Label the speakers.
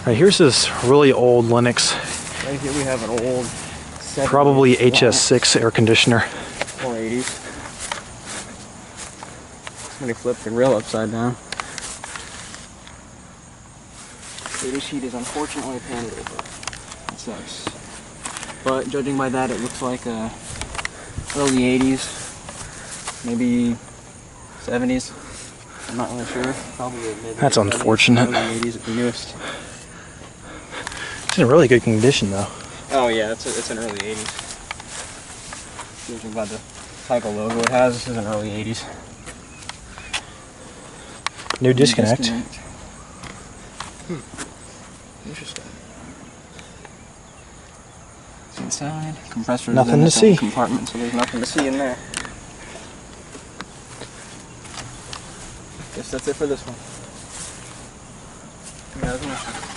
Speaker 1: Alright, here's this really old Lennox,
Speaker 2: Right here we have an old 70s
Speaker 1: probably HS6 air conditioner.
Speaker 2: or 80s. Somebody flipped the grill upside down. The sheet is unfortunately painted over. That sucks. But judging by that, it looks like early 80s, maybe 70s. I'm not really sure. Probably maybe
Speaker 1: That's unfortunate.
Speaker 2: Early 80s at the newest.
Speaker 1: It's in really good condition though.
Speaker 2: Oh yeah, it's an early 80s. Judging by the type of logo it has, this is an early 80s.
Speaker 1: New disconnect.
Speaker 2: Interesting. It's inside. Compressor.
Speaker 1: Nothing to see.
Speaker 2: Compartment, so there's nothing to see in there. Guess that's it for this one. Yeah, that's nice.